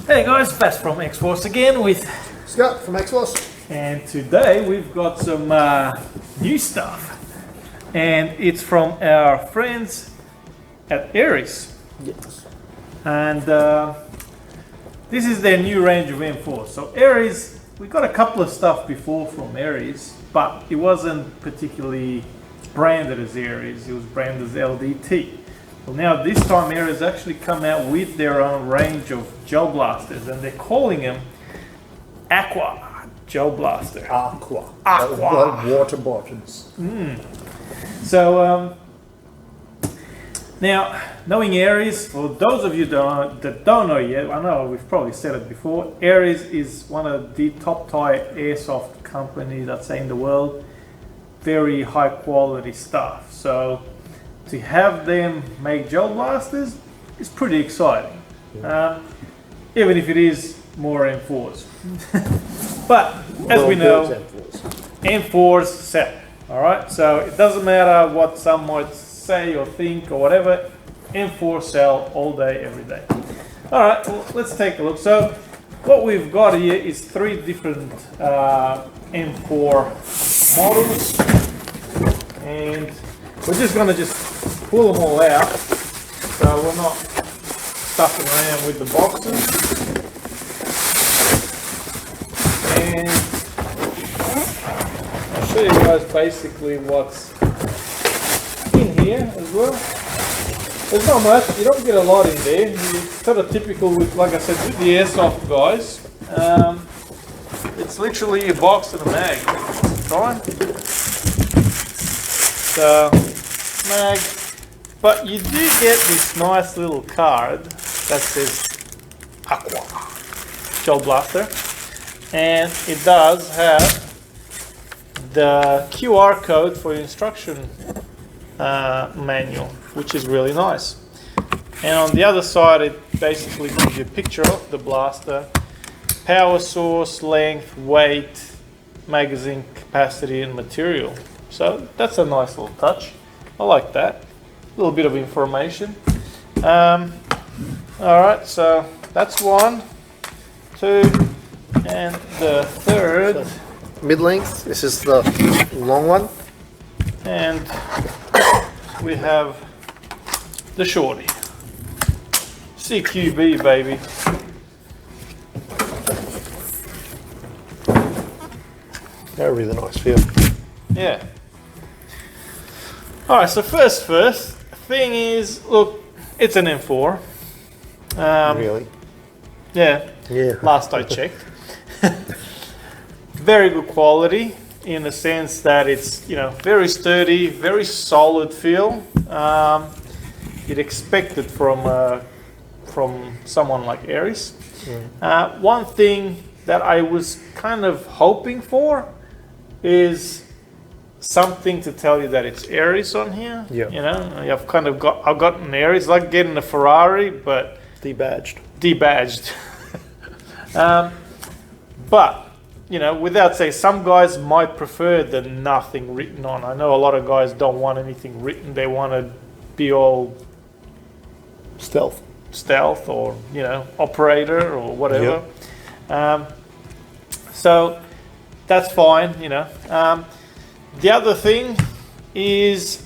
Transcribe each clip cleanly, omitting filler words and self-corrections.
Hey guys, Bass from X-Force again with Scott from X-Force. and today we've got some new stuff, and it's from our friends at Aries. Yes. And this is their new range of M4. So Aries, we got a couple of stuff before from Aries, but it wasn't particularly branded as Aries, it was branded as LDT. Well, now this time Aries actually come out with their own range of gel blasters, and they're calling them AQUA gel blaster. AQUA. AQUA. Water bottles. So now, knowing Aries, for those of you that don't know yet, I know we've probably said it before, Aries is one of the top tier airsoft companies, I'd say, in the world. Very high quality stuff. So to have them make gel blasters is pretty exciting. Even if it is more M4s. But as we know, M4s sell. Alright, so it doesn't matter what some might say or think or whatever, M4 sell all day, every day. Alright, well, let's take a look. So what we've got here is three different M4 models, and we're just going to pull them all out, so we're not stuffing around with the boxes. And I'll show you guys basically what's in here as well. There's not much, you don't get a lot in there. It's sort of typical with, like I said, with the Airsoft guys. It's literally a box and a mag. Right? So, mag. But you do get this nice little card that says AQUA gel blaster. And it does have the QR code for instruction manual, which is really nice. And on the other side, it basically gives you a picture of the blaster, power source, length, weight, magazine capacity, and material. So that's a nice little touch. I like that. A little bit of information. Alright, so that's one, two, and the third. So, mid-length, this is the long one. And we have the shorty. CQB, baby. They're really nice feel. Yeah. Alright, so first thing is, look, it's an M4. Really? Yeah. Yeah. Last I checked. Very good quality in the sense that it's, very sturdy, very solid feel. You'd expect it from someone like Aries. One thing that I was kind of hoping for is something to tell you that it's Aries on here. Yeah. I've got an Aries, like getting a Ferrari, but Debadged. But without saying, some guys might prefer the nothing written on. I know a lot of guys don't want anything written. They want to be all Stealth. or operator or whatever. Yep. So that's fine. The other thing is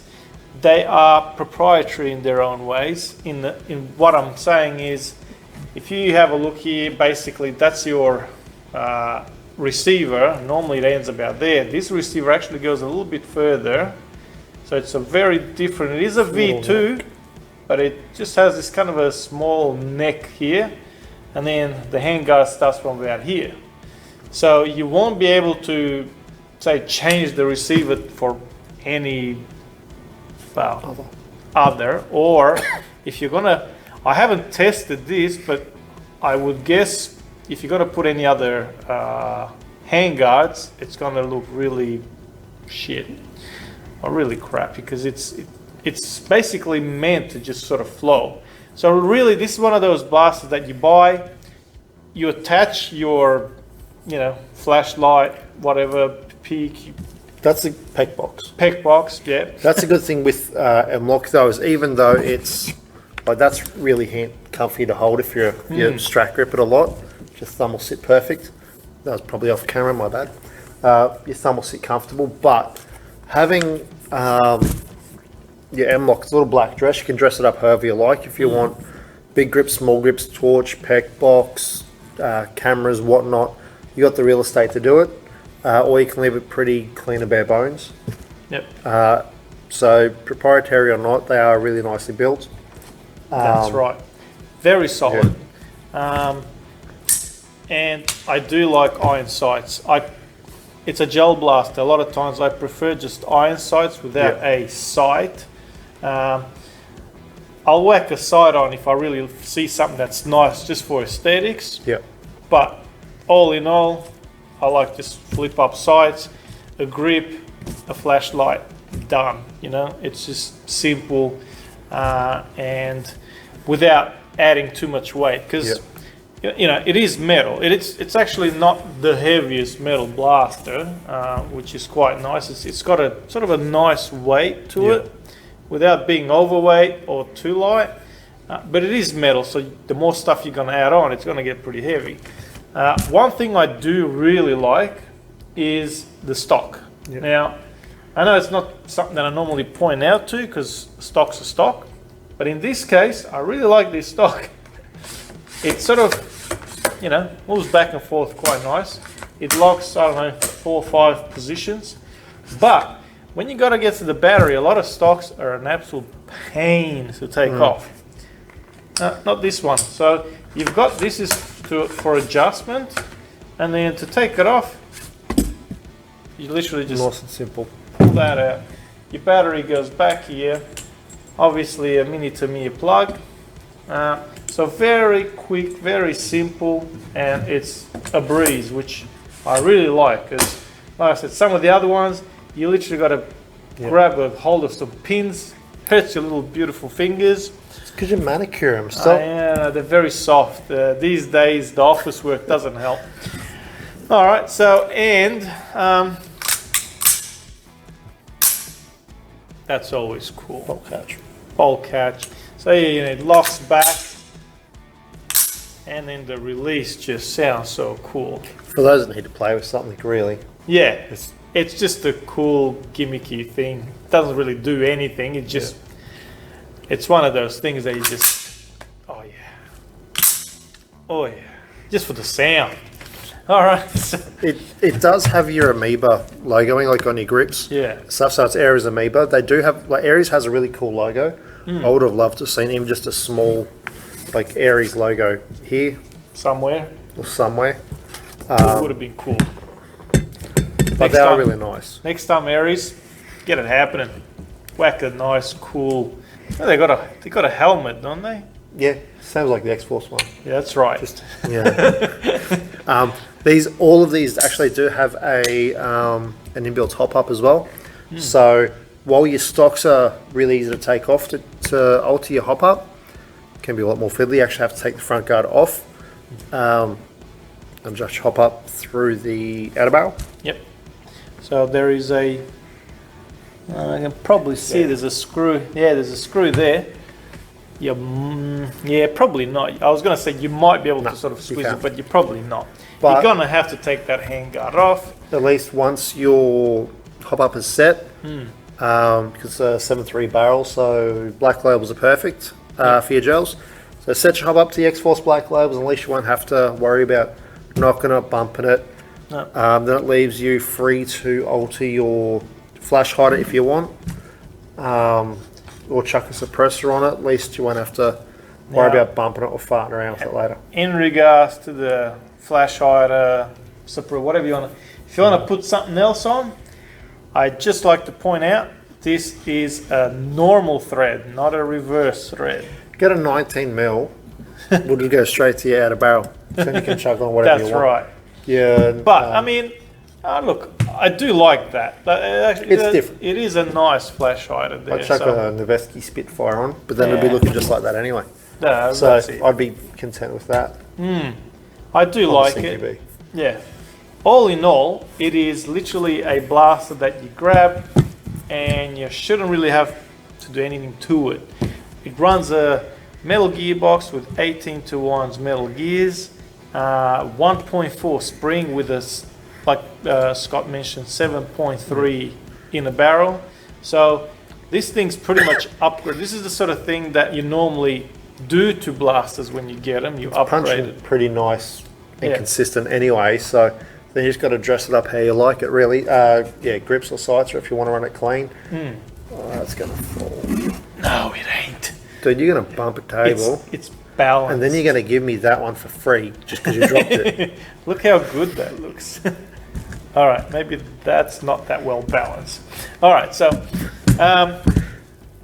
they are proprietary in their own ways. In what I'm saying is, if you have a look here, basically that's your receiver. Normally it ends about there. This receiver actually goes a little bit further, so it's a very different. It is a V2, but it just has this kind of a small neck here, and then the handguard starts from about here. So you won't be able to, say, change the receiver for any other, or if you're gonna, I haven't tested this, but I would guess if you're gonna put any other handguards, it's gonna look really shit or really crap, because it's basically meant to just sort of flow. So really, this is one of those blasters that you buy, you attach your flashlight, whatever, peak. That's a PEC box. PEC box, yeah. That's a good thing with M-LOK though, is even though it's Like that's really comfy to hold if you strap grip it a lot. Your thumb will sit perfect. That was probably off camera, my bad. Your thumb will sit comfortable, but having your M-LOK, it's a little black dress, you can dress it up however you like. If you want big grips, small grips, torch, pec box, cameras, whatnot, you got the real estate to do it. Or you can leave it pretty clean and bare bones. Yep. So proprietary or not, they are really nicely built. That's right. Very solid. And I do like iron sights. It's a gel blaster. A lot of times I prefer just iron sights without a sight. I'll whack a sight on if I really see something that's nice just for aesthetics. Yep. But all in all, I like just flip up sights, a grip, a flashlight, done. You know, it's just simple and without adding too much weight, because you know it is metal. It's actually not the heaviest metal blaster, which is quite nice. It's got a sort of a nice weight to it, without being overweight or too light. But it is metal, so the more stuff you're going to add on, it's going to get pretty heavy. One thing I do really like is the stock. Now, I know it's not something that I normally point out to because stock's a stock, but in this case, I really like this stock. It sort of, you know, moves back and forth quite nice. It locks, I don't know, 4 or 5 positions. But when you got to get to the battery, a lot of stocks are an absolute pain to take off. Not this one. So you've got this is for adjustment, and then to take it off, you literally just nice and simple. Pull that out. Your battery goes back here. Obviously a mini-to-me plug. So very quick, very simple, and it's a breeze, which I really like. Because, like I said, some of the other ones, you literally got to grab a hold of some pins, hurts your little beautiful fingers. It's because you manicure them still. Yeah, they're very soft. These days, the office work doesn't help. All right, so, and that's always cool. Bolt catch. Bolt catch. So you know, it locks back, and then the release just sounds so cool. For those that need to play with something, really. Yeah, it's just a cool gimmicky thing. It doesn't really do anything. It just, it's one of those things that you just, oh yeah, just for the sound. All right. It does have your Amoeba logoing, like on your grips. Yeah. Stuff. So it's Aries Amoeba. They do have, like, Aries has a really cool logo. I would have loved to have seen even just a small, like, Aries logo here Somewhere. or somewhere. It would have been cool. But they are really nice. Next time, Aries, get it happening. Whack a nice, cool. Oh, they got a helmet, don't they? Yeah, sounds like the X-Force one. Yeah, that's right. All of these actually do have an inbuilt hop up as well. So while your stocks are really easy to take off, to alter your hop up, it can be a lot more fiddly. You actually have to take the front guard off and just hop up through the outer barrel. Yep. So there is I can probably see there's a screw. Yeah, there's a screw there. Yeah, probably not. I was going to say you might be able to sort of squeeze it, but you're probably not. But you're going to have to take that handguard off. At least once your hop-up is set, because it's a 7.3 barrel, so black labels are perfect for your gels. So set your hop-up to the X-Force black labels, and at least you won't have to worry about knocking it, bumping it. No. Then it leaves you free to alter your flash hider if you want. Or chuck a suppressor on it. At least you won't have to worry about bumping it or farting around with it later. In regards to the flash hider, whatever you want to, if you want to put something else on, I'd just like to point out this is a normal thread, not a reverse thread. Get a 19 mil, we'll just go straight to your outer barrel. Then you can chuck on whatever you want. That's right. Yeah. But I mean, look, I do like that. It's different. It is a nice flash hider there. I'd chuck a Noveski Spitfire on, but then it'd be looking just like that anyway. No, so I'd be content with that. I do like it. Yeah. All in all, it is literally a blaster that you grab, and you shouldn't really have to do anything to it. It runs a metal gearbox with 18-to-1 metal gears, 1.4 spring with like Scott mentioned, 7.3 in a barrel. So this thing's pretty much upgrade. This is the sort of thing that you normally do to blasters when you get them. You upgrade it. Pretty nice and consistent anyway. So then you just got to dress it up how you like it, really. Yeah, grips or sights, or if you want to run it clean. Oh, that's gonna fall. No, it ain't. Dude, you're gonna bump a table. It's balanced. And then you're gonna give me that one for free just because you dropped it. Look how good that looks. All right, maybe that's not that well balanced. All right, so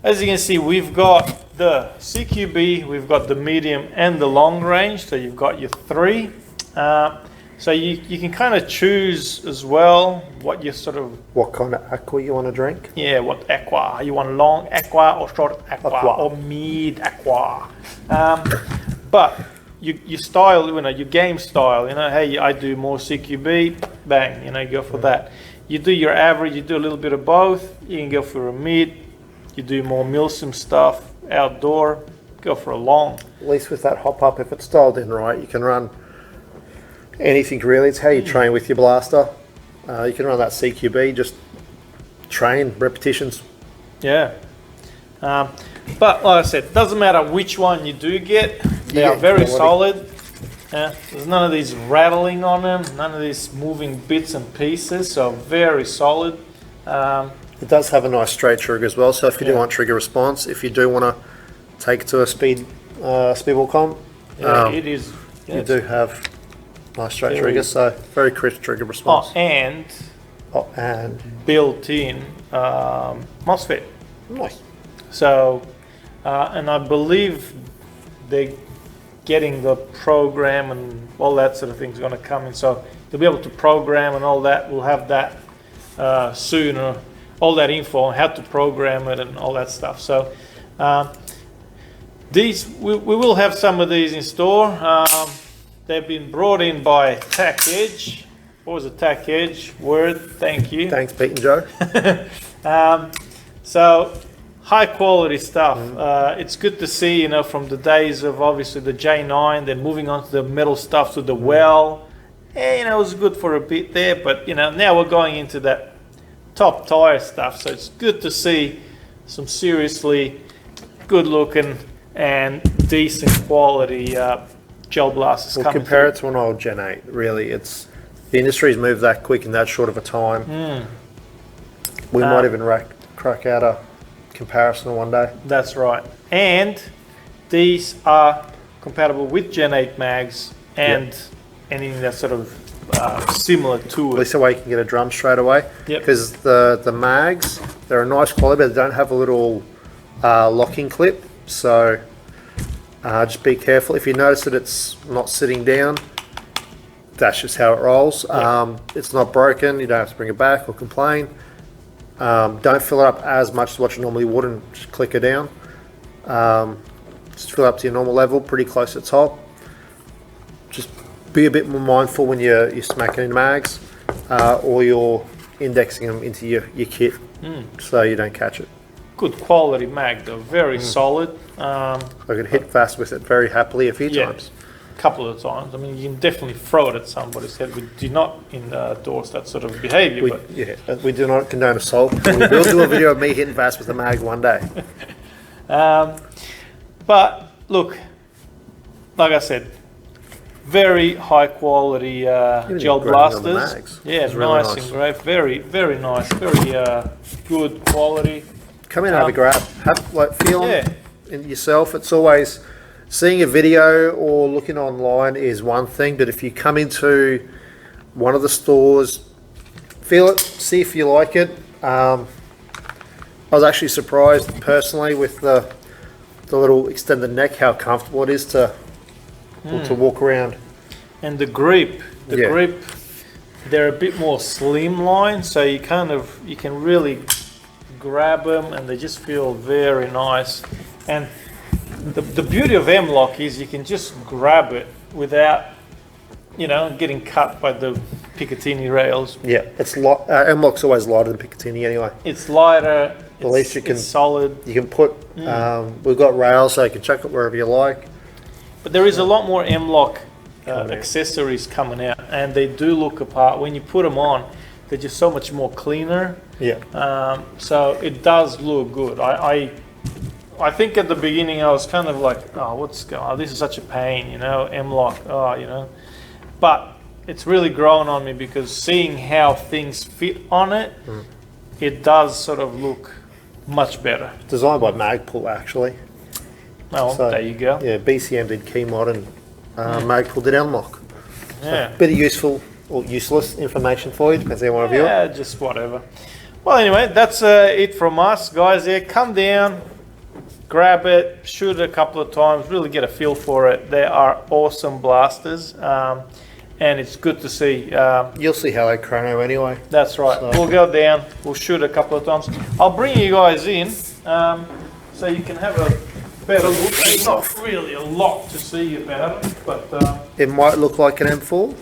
as you can see, we've got the CQB, we've got the medium and the long range. So you've got your three. So you can kind of choose as well what you sort of... What kind of aqua you want to drink? Yeah, what aqua. You want long aqua or short aqua. Or mid aqua. But your style, your game style, hey, I do more CQB, bang, you go for that. You do your average, you do a little bit of both, you can go for a mid, you do more milsim stuff, outdoor, go for a long. At least with that hop up, if it's dialed in right, you can run anything really. It's how you train with your blaster. You can run that CQB, just train, repetitions. Yeah. But like I said, it doesn't matter which one you do get, they are very solid. There's none of these rattling on them, none of these moving bits and pieces, so very solid. It does have a nice straight trigger as well, so if you do want trigger response, if you do want to take it to a speedball comp, it is. You do have nice straight trigger, so very crisp trigger response. And built-in MOSFET. Nice. So, and I believe they're getting the program and all that sort of thing's going to come in. So you'll be able to program and all that. We'll have that sooner. All that info on how to program it and all that stuff. So these we will have some of these in store. They've been brought in by Tac Edge. What was it, Tac Edge? Word, thank you. Thanks, Pete and Joe. So high quality stuff. It's good to see, from the days of obviously the J9, then moving on to the metal stuff, to the well. It was good for a bit there, but now we're going into that top tire stuff. So it's good to see some seriously good looking and decent quality gel blasters coming compare it to an old Gen 8, really. The industry's moved that quick in that short of a time. We might even crack out a comparison one day. That's right. And these are compatible with Gen 8 mags and anything that's sort of similar to it. At least a way you can get a drum straight away. Because the mags, they're a nice quality, but they don't have a little locking clip. So just be careful. If you notice that it's not sitting down, that's just how it rolls. It's not broken. You don't have to bring it back or complain. Don't fill it up as much as what you normally would and just click it down. Just fill it up to your normal level, pretty close to the top. Just be a bit more mindful when you're smacking in mags or you're indexing them into your kit so you don't catch it. Good quality mag though, very solid. I could hit fast with it very happily a few times. A couple of times. I mean, you can definitely throw it at somebody's head. We do not endorse that sort of behaviour. We do not condone assault. We will do a video of me hitting fast with a mag one day. But look, like I said, very high quality gel blasters. Yeah, really nice and great. Very, very nice. Very good quality. Come in and have a grab. Feel them yourself. It's always seeing a video or looking online is one thing, but if you come into one of the stores, feel it, see if you like it. I was actually surprised personally with the little extended neck, how comfortable it is to walk around. And the grip, they're a bit more slimline, so you can really grab them and they just feel very nice. And the beauty of M-Lock is you can just grab it without getting cut by the Picatinny rails. Yeah, it's M-Lock's always lighter than Picatinny anyway. It's lighter, At least you can It's solid. You can put. We've got rails, so you can chuck it wherever you like. But there is a lot more M-Lock Coming out. accessories coming out, and they do look apart. When you put them on, they're just so much more cleaner. Yeah. So it does look good. I think at the beginning I was kind of like, oh, what's going on? This is such a pain, you know, M-Lock, But it's really grown on me because seeing how things fit on it, it does sort of look much better. Designed by Magpul, actually. Oh, So, there you go. Yeah, BCM did key mod and Magpul did M-Lock. Yeah. Bit of useful or useless information for you, depends how you want to view it. Yeah, just whatever. Well, anyway, that's it from us, guys. Yeah, come down, grab it, shoot it a couple of times, really get a feel for it. They are awesome blasters, and it's good to see. You'll see how they chrono anyway. That's right. So- We'll go down, we'll shoot a couple of times. I'll bring you guys in so you can have a better look. There's not really a lot to see about it, but It might look like an M4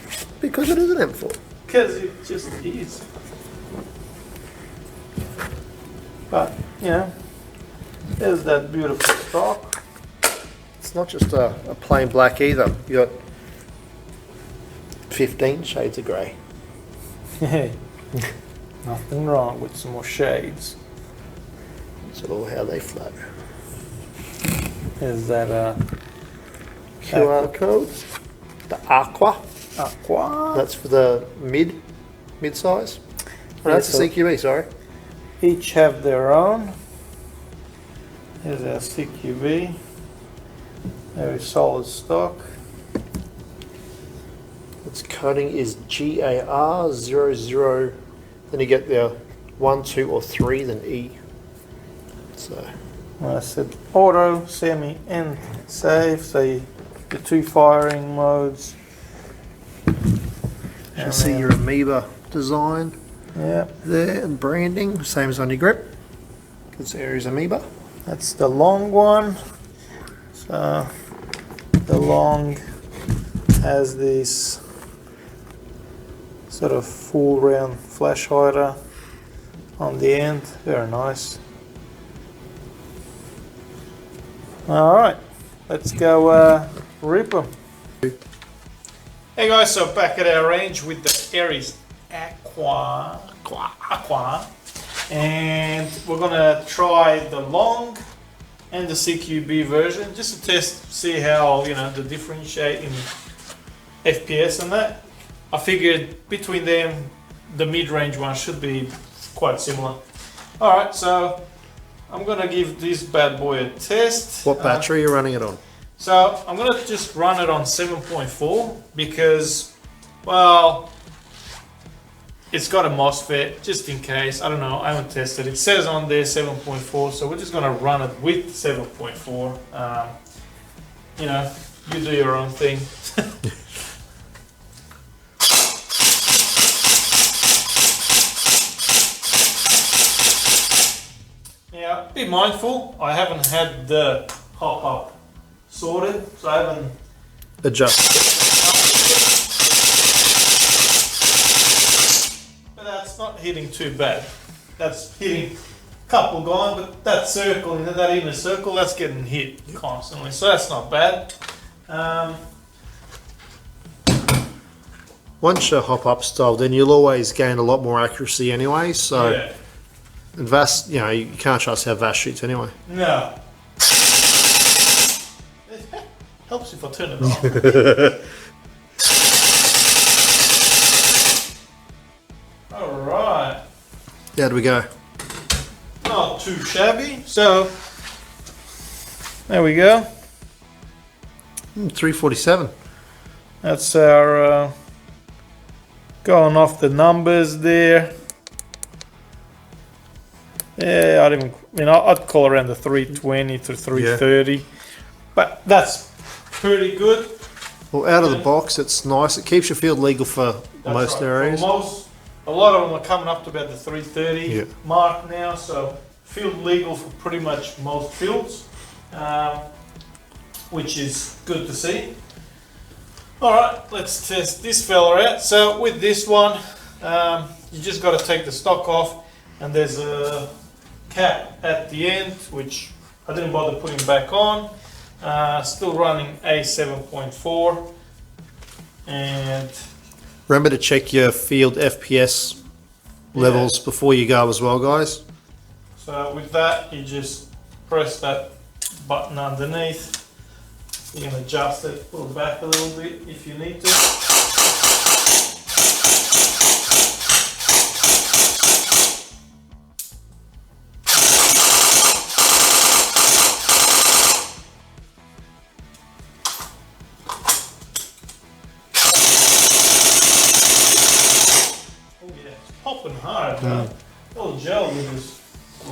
because it is an M4. because it just is. But, there's that beautiful stock. It's not just a plain black either. You got 15 shades of grey. Nothing wrong with some more shades. That's all how they flow. Is that QR code. The AQUA. AQUA? That's for the mid size. Oh, that's a CQB, sorry. Each have their own. Here's our CQB. Very solid stock. Its coding is GAR00. Then you get the 1, 2, or 3, then E. So I said auto, semi, and safe. So the two firing modes. you can see your amoeba design Yeah, there and branding, same as on your grip. It's Aries amoeba. that's the long one. So the long has this sort of full round flash hider on the end. Very nice. All right, let's go rip them. Hey guys, so back at our range with the Aries AQUA, and we're gonna try the long and the CQB version just to test, see how the differentiate in FPS and that. I figured between them, the mid-range one should be quite similar. All right, so I'm gonna give this bad boy a test. What battery are you running it on? So I'm gonna just run it on 7.4 because, well, it's got a MOSFET just in case. I don't know, I haven't tested. It says on there 7.4, so we're just gonna run it with 7.4. You do your own thing. Now, be mindful, I haven't had the hop-up sorted, so I haven't Adjust. but that's not hitting too bad. That's hitting a couple gone, but that circle, that inner circle, that's getting hit constantly, so that's not bad. Once you hop up style, then you'll always gain a lot more accuracy anyway. So, Yeah. and Vass, you can't trust how Vass shoots anyway. No. It helps if I turn it on. Alright. How do we go? Not too shabby. So, there we go. 347. That's our, going off the numbers there. Yeah, I'd call around the 320 to 330. But that's pretty good. Well, out of the box, it's nice. It keeps your field legal for That's most right. areas. For a lot of them are coming up to about the 330 Yeah. mark now, so field legal for pretty much most fields, which is good to see. Alright, let's test this fella out. So with this one, you just got to take the stock off, and there's a cap at the end, which I didn't bother putting back on. Still running a 7.4, and Remember to check your field FPS levels before you go as well, guys. so with that, you just press that button underneath. You can adjust it, pull it back a little bit if you need to. Oh yeah, it's popping hard. All gel will just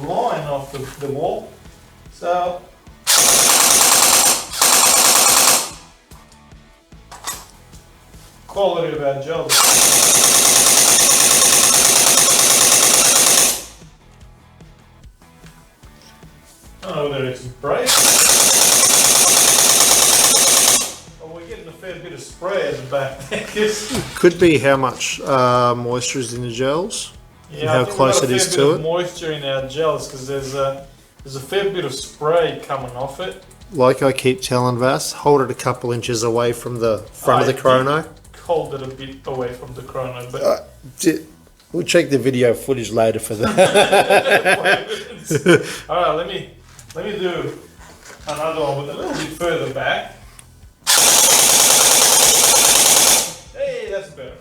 line off the wall. So quality of our gel. I don't know whether it's spray. Oh, we're getting a fair bit of spray at the back. Could be how much moisture is in the gels. Yeah, and how close it is to it. Moisture in our gels because there's a fair bit of spray coming off it. Like I keep telling Vass, hold it a couple inches away from the front of the chrono. Hold it a bit away from the chrono, but We'll check the video footage later for that. all right, let me do another one with a little bit further back. Hey, that's better.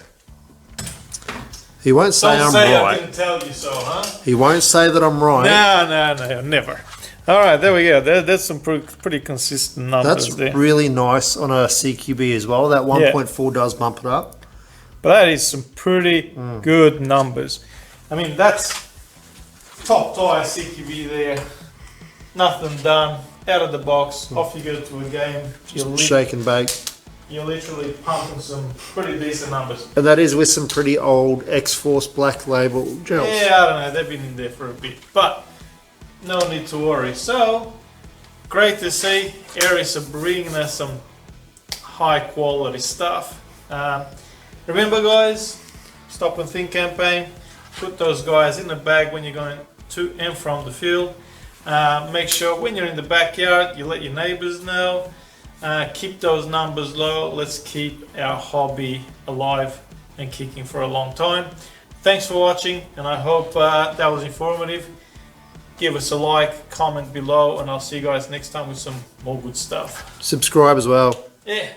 He won't say Don't I'm say I right. didn't tell you so, huh? He won't say that I'm right. No, never. All right, there we go. There's some pretty consistent numbers That's there. really nice on a CQB as well. That 1.4 does bump it up. But that is some pretty good numbers. I mean, that's top tire CQB there. Nothing done. Out of the box. Off you go to a game. Shake and bake. You're literally pumping some pretty decent numbers. And that is with some pretty old X-Force Black Label gels. Yeah, I don't know. They've been in there for a bit. But no need to worry. So, great to see Aries are bringing us some high quality stuff. Remember guys, Stop and Think campaign. Put those guys in the bag when you're going to and from the field. Make sure when you're in the backyard, you let your neighbors know. Keep those numbers low. Let's keep our hobby alive and kicking for a long time. Thanks for watching, and I hope that was informative. Give us a like, comment below, and I'll see you guys next time with some more good stuff. Subscribe as well. Yeah.